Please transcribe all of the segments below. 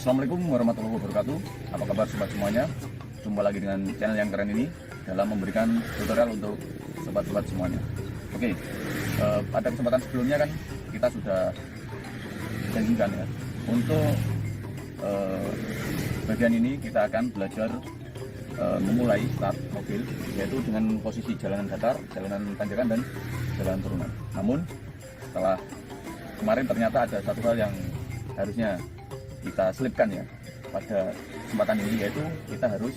Assalamualaikum warahmatullahi wabarakatuh. Apa kabar sobat semuanya? Jumpa lagi dengan channel yang keren ini dalam memberikan tutorial untuk sobat-sobat semuanya. Oke, pada kesempatan sebelumnya kan kita sudah janjikan ya, untuk bagian ini kita akan belajar memulai start mobil, yaitu dengan posisi jalanan datar, jalanan tanjakan, dan jalanan turunan. Namun setelah kemarin ternyata ada satu hal yang harusnya kita selipkan ya pada kesempatan ini, yaitu kita harus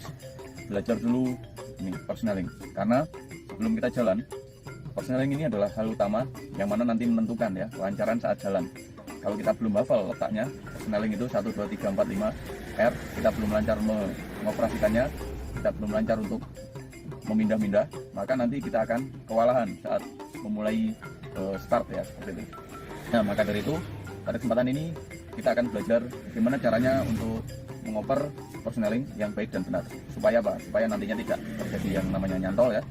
belajar dulu ini persneling. Karena sebelum kita jalan, persneling ini adalah hal utama yang mana nanti menentukan ya kelancaran saat jalan. Kalau kita belum hafal letaknya persneling itu 1, 2, 3, 4, 5 R, kita belum lancar mengoperasikannya, kita belum lancar untuk memindah-mindah, maka nanti kita akan kewalahan saat memulai start ya, seperti itu. Nah, maka dari itu pada kesempatan ini kita akan belajar bagaimana caranya untuk mengoper persneling yang baik dan benar. Supaya apa? Supaya nantinya tidak terjadi yang namanya nyantol ya.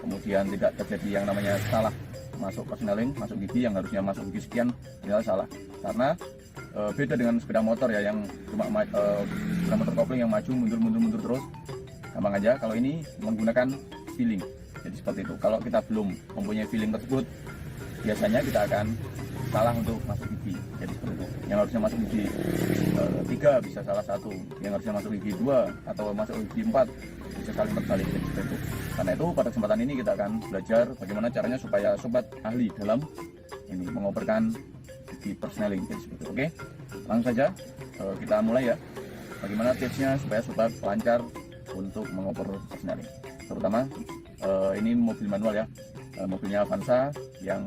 Kemudian tidak terjadi yang namanya salah masuk persneling, masuk gigi yang harusnya masuk gigi sekian, ternyata salah. Karena beda dengan sepeda motor ya, yang cuma sepeda motor kopling yang maju mundur terus. Gampang aja. Kalau ini menggunakan feeling. Jadi seperti itu. Kalau kita belum mempunyai feeling tersebut, biasanya kita akan salah untuk masuk gigi. Jadi seperti itu. Yang harusnya masuk gigi 3 bisa salah 1, yang harusnya masuk gigi 2 atau masuk gigi 4 bisa saling terbalik. Jadi seperti itu. Karena itu pada kesempatan ini kita akan belajar bagaimana caranya supaya sobat ahli dalam ini mengoperkan gigi persneling. Jadi seperti itu. Oke, langsung saja kita mulai ya. Bagaimana tipsnya supaya sobat lancar untuk mengoper persneling. Terutama ini mobil manual ya, mobilnya Avanza yang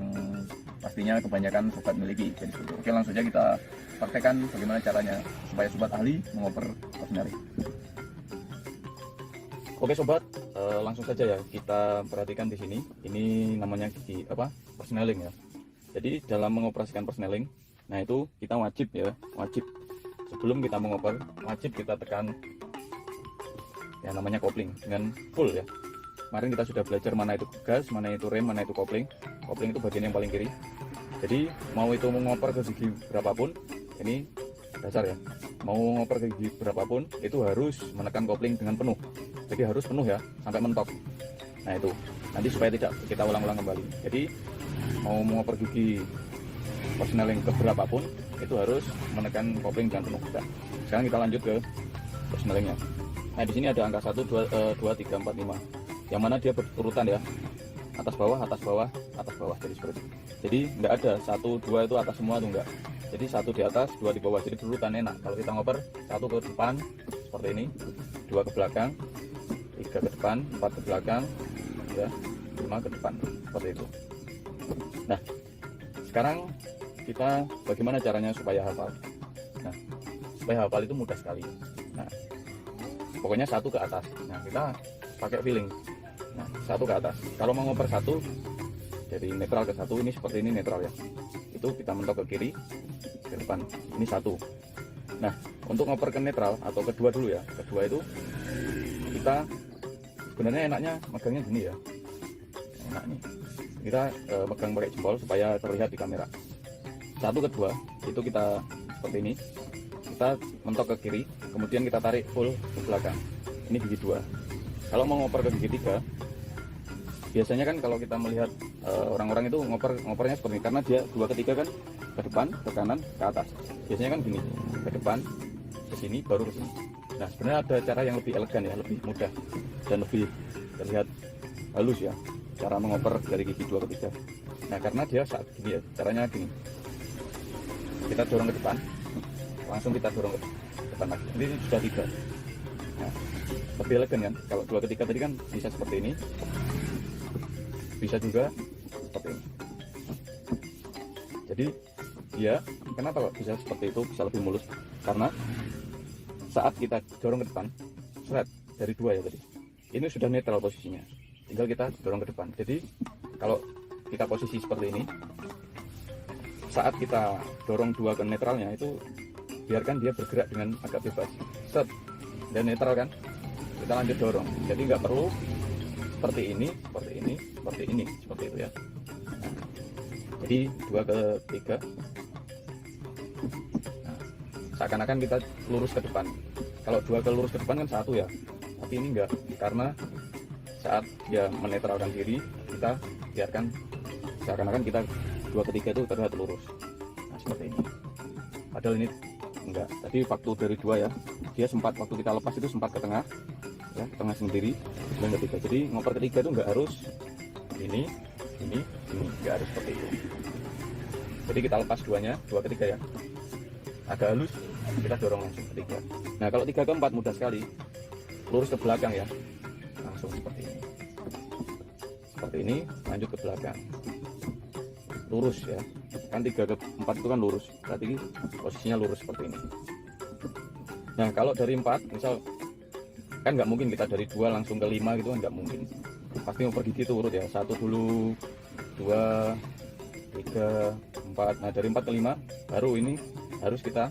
pastinya kebanyakan sobat miliki. Jadi seperti itu. Oke, langsung saja kita praktekkan bagaimana caranya supaya sobat ahli mengoper persneling. Oke sobat, langsung saja ya kita perhatikan di sini. Ini namanya gigi apa? Persneling ya. Jadi dalam mengoperasikan persneling, nah itu kita wajib ya, wajib sebelum kita mengoper wajib kita tekan yang namanya kopling dengan full ya. Kemarin kita sudah belajar mana itu gas, mana itu rem, mana itu kopling. Kopling itu bagian yang paling kiri. Jadi mau itu mengoper ke gigi berapapun, ini dasar ya. Mau ngoper ke gigi berapapun itu harus menekan kopling dengan penuh. Jadi harus penuh ya, sampai mentok. Nah itu, nanti supaya tidak kita ulang-ulang kembali. Jadi mau mengoper gigi persneling ke berapapun itu harus menekan kopling dengan penuh. Nah, sekarang kita lanjut ke persnelingnya. Nah di sini ada angka 1, 2, 3, 4, 5. Yang mana dia berurutan ya, atas bawah, atas bawah, atas bawah. Jadi seperti itu. Jadi nggak ada 1, 2 itu atas semua tuh enggak. Jadi 1 di atas, 2 di bawah. Jadi berurutan enak. Kalau kita ngoper 1 ke depan seperti ini, 2 ke belakang, 3 ke depan, 4 ke belakang, ya, 5 ke depan, seperti itu. Nah, sekarang kita bagaimana caranya supaya hafal. Nah, supaya hafal itu mudah sekali. Nah, pokoknya 1 ke atas. Nah, kita pakai feeling. Nah, 1 ke atas. Kalau mau ngoper 1 dari netral ke 1, ini seperti ini netral ya. Itu kita mentok ke kiri, ke depan. Ini 1. Nah, untuk ngoper ke netral atau kedua dulu ya. Kedua itu kita sebenarnya enaknya megangnya gini ya. Enak nih. Kita megang pakai jempol supaya terlihat di kamera. 1 ke 2 itu kita seperti ini. Kita mentok ke kiri, kemudian kita tarik full ke belakang. Ini gigi 2. Kalau mau ngoper ke gigi 3, biasanya kan kalau kita melihat orang-orang itu ngopernya seperti ini, karena dia 2 ke 3 kan ke depan, ke kanan, ke atas. Biasanya kan gini, ke depan, ke sini, baru ke sini. Nah sebenarnya ada cara yang lebih elegan ya, lebih mudah dan lebih terlihat halus ya, cara mengoper dari gigi 2 ke 3. Nah karena dia saat gini ya, caranya gini, kita dorong ke depan, langsung kita dorong ke depan lagi. Ini sudah 3. Nah, lebih elegan kan. Kalau 2 ke 3 tadi kan bisa seperti ini, bisa juga seperti ini. Jadi ya, kenapa kok bisa seperti itu, bisa lebih mulus? Karena saat kita dorong ke depan, seret dari 2 ya tadi, ini sudah netral posisinya, tinggal kita dorong ke depan. Jadi kalau kita posisi seperti ini, saat kita dorong 2 ke netralnya itu biarkan dia bergerak dengan agak bebas, set dan netral kan, kita lanjut dorong. Jadi nggak perlu seperti ini, seperti ini, seperti ini, seperti itu ya. Nah, jadi 2 ke 3. Nah, seakan-akan kita lurus ke depan. Kalau dua ke lurus ke depan kan satu ya, tapi ini enggak, karena saat dia menetralkan kiri, kita biarkan seakan-akan kita 2/3 itu terlihat lurus. Nah seperti ini. Padahal ini enggak. Tadi waktu dari 2 ya, dia sempat waktu kita lepas itu sempat ke tengah, ya tengah sendiri, dan ketiga. Jadi ngoper ketiga itu enggak harus ini, enggak harus seperti itu. Jadi kita lepas 2/3 ya, agak halus, kita dorong langsung ketiga. Nah kalau 3/4 mudah sekali, lurus ke belakang ya, langsung seperti ini, lanjut ke belakang, lurus ya, kan 3/4 itu kan lurus, berarti posisinya lurus seperti ini. Nah kalau dari 4 misal kan nggak mungkin kita dari 2 langsung ke 5 gitu kan, nggak mungkin, pasti mau pergi gitu urut ya, 1 dulu, 2, 3, 4. Nah dari 4 ke 5 baru ini harus kita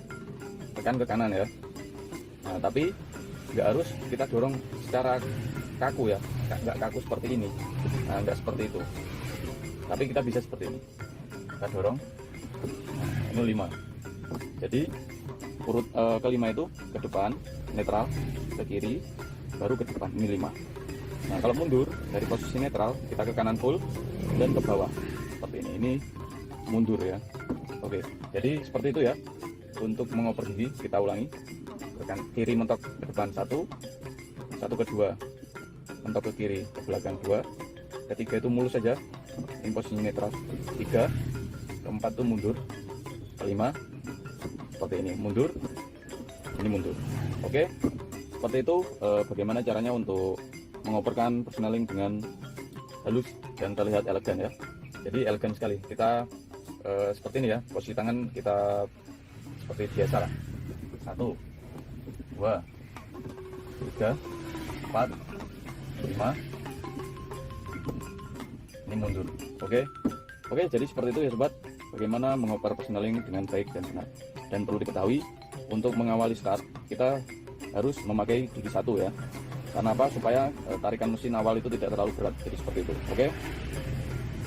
tekan ke kanan ya. Nah tapi nggak harus kita dorong secara kaku ya, nggak kaku seperti ini. Nah nggak seperti itu, tapi kita bisa seperti ini, kita dorong. Nah, ini 5, jadi urut kelima itu ke depan netral, ke kiri, baru ke depan, ini 5. Nah kalau mundur dari posisi netral kita ke kanan full dan ke bawah seperti ini mundur ya. Oke, jadi seperti itu ya. Untuk mengoper gigi kita ulangi, tekan kiri mentok ke depan 1 ke 2, mentok ke kiri ke belakang 2, ketiga itu mulus saja, ini posisi netral, 3, keempat itu mundur, kelima seperti ini mundur, ini mundur. Oke, seperti itu bagaimana caranya untuk mengoperkan persneling dengan halus dan terlihat elegan ya. Jadi elegan sekali. Kita seperti ini ya, posisi tangan kita seperti biasa lah, 1, 2, 3, 4, 5, ini mundur. Oke, jadi seperti itu ya sobat, bagaimana mengoper persneling dengan baik dan benar. Dan perlu diketahui, untuk mengawali start kita harus memakai gigi 1 ya. Karena apa? Supaya tarikan mesin awal itu tidak terlalu berat, jadi seperti itu. Oke,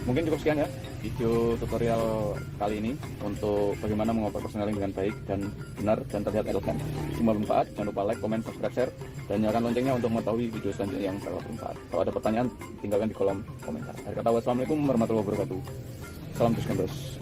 mungkin cukup sekian ya video tutorial kali ini untuk bagaimana mengoper persneling dengan baik dan benar dan terlihat elegan. Semoga bermanfaat. Jangan lupa like, comment, subscribe, share, dan nyalakan loncengnya untuk mengetahui video selanjutnya yang bermanfaat. Kalau ada pertanyaan, tinggalkan di kolom komentar. Akhir kata, wassalamualaikum warahmatullahi wabarakatuh. Salam terus.